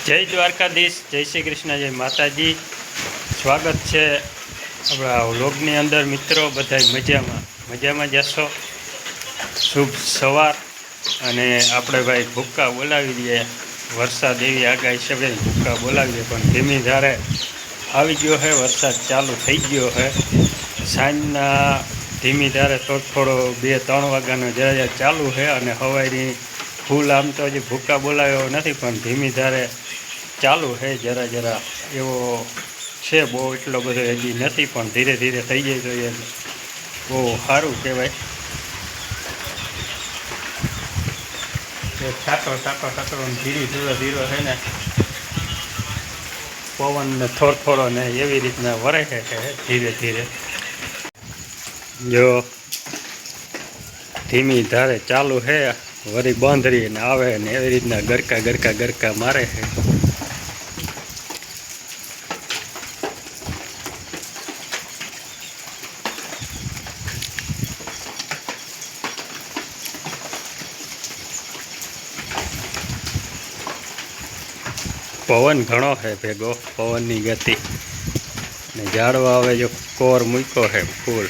જય દ્વારકાધીશ, જય શ્રી કૃષ્ણ, જય માતાજી। સ્વાગત છે આપણા વ્લોગની અંદર। મિત્રો બધા મજામાં જશો। શુભ સવાર। અને આપણે ભાઈ ભૂક્કા બોલાવી દઈએ। વરસાદ એવી આગાહી છે ભાઈ, ભૂક્કા બોલાવીએ પણ ધીમી ધારે આવી ગયો છે। વરસાદ ચાલુ થઈ ગયો છે। સાંજના ધીમી ધારે થોડો 2-3 વાગ્યાનો જરા ચાલુ છે। અને સવારની ફૂલ આમ તો હજી ભૂક્કા બોલાવ્યો નથી, પણ ધીમી ધારે ચાલુ છે। જરા એવો છે, બહુ એટલો બધો હજી નથી, પણ ધીરે ધીરે થઈ જાય તો એ બહુ સારું કહેવાય। છાંટો ધીરો છે ને, પવન ને થોડો ને એવી રીતના વરે છે ધીરે ધીરે। જો ધીમી ધારે ચાલુ છે, વળી બંધ રહીને આવે ને એવી રીતના ગરકા મારે છે। પવન ઘણો છે ભેગો, પવનની ગતિ ને ઝાડવા હવે જો કોર મૂક્યો છે ફૂલ।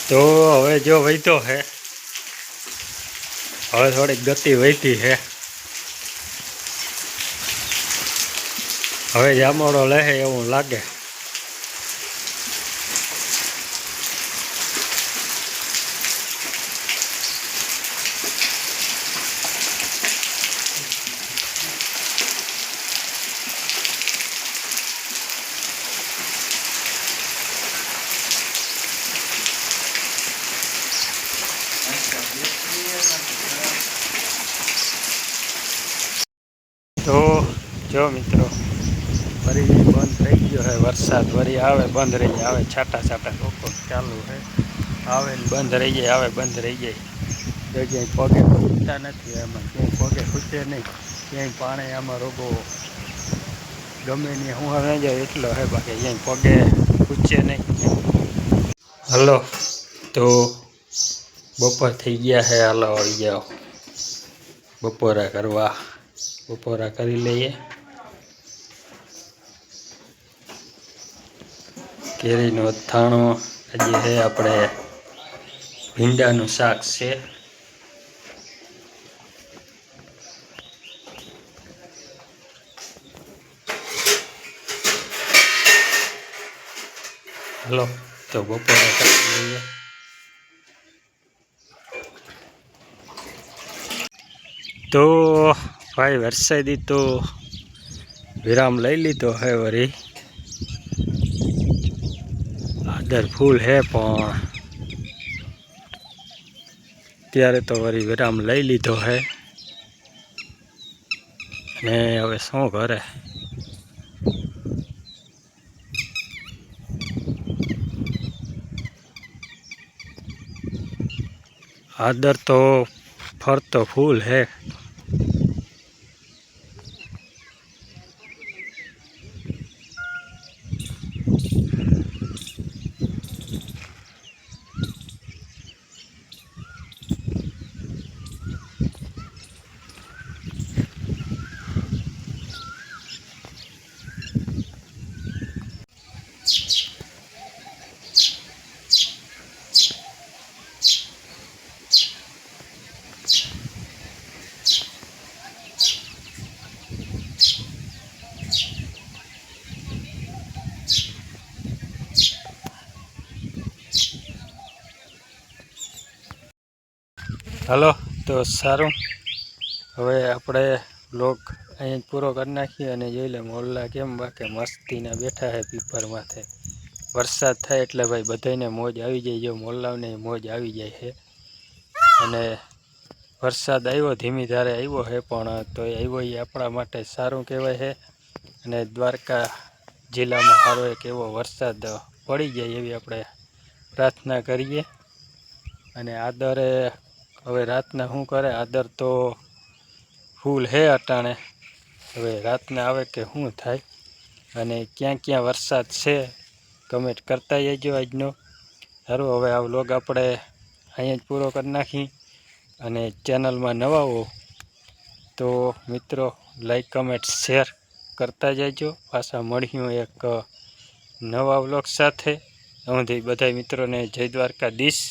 તો હવે જો વહીતો છે, હવે થોડીક ગતિ વહીતી છે। હવે જામોડો લે એવું લાગે। તો જો મિત્રો ફરી બંધ થઈ ગયો છે વરસાદ। વળી આવે બંધ રહી જાય, આવે છાંટા લોકો ચાલુ છે, આવે ને બંધ રહી જાય, આવે બંધ રહી જાય। જો ક્યાંય પગે ખૂટતા નથી, એમાં ક્યાંય પગે ખૂટે નહીં, ક્યાંય પાણી આમાં રોગો ગમે નહીં હું ન જાય એટલો છે, બાકી ક્યાંય પગે ખૂટે નહીં। હલો, તો બપોર થઈ ગયા છે, હાલો આવી જાઓ બપોરા કરવા। બપોરા કરી લઈએ। કેરીનો અથાણો આજે છે, આપણે ભીંડાનું શાક છે। હલો, તો બપોરા કરી લઈએ। તો ભાઈ વરસાદી તો વિરામ લઈ લીધો હે। વળી આદર ફૂલ હે, પણ ત્યારે તો વળી વિરામ લઈ લીધો હે। ને હવે શું કરે, આદર તો ફરતો ફૂલ હે। હલો, તો સારું, હવે આપણે બ્લોગ અહીં પૂરો કરી નાખીએ અને જોઈ લે મોરલા કેમ બાકી મસ્તીના બેઠા છે પીપર માથે। વરસાદ થાય એટલે ભાઈ બધાને મોજ આવી જાય, જો મોરલાઓને મોજ આવી જાય છે। અને વરસાદ આવ્યો, ધીમી ધારે આવ્યો છે, પણ તો આવ્યો એ આપણા માટે સારું કહેવાય છે। અને દ્વારકા જિલ્લામાં સારો એક એવો વરસાદ પડી જાય એવી આપણે પ્રાર્થના કરીએ। અને આદરે હવે રાતના શું કરે, આદર તો ફૂલ હે અટાણે. હવે રાતને આવે કે શું થાય અને ક્યાં ક્યાં વરસાદ છે કમેન્ટ કરતા જજો આજનો. સારું, હવે આ વ્લોગ આપણે અહીંયા જ પૂરો કરી નાખી. અને ચેનલમાં નવા હો તો મિત્રો લાઈક કમેન્ટ શેર કરતા જજો. પાછા મળ્યું એક નવા વ્લોગ સાથે. હું બધા મિત્રોને જય દ્વારકાધીશ.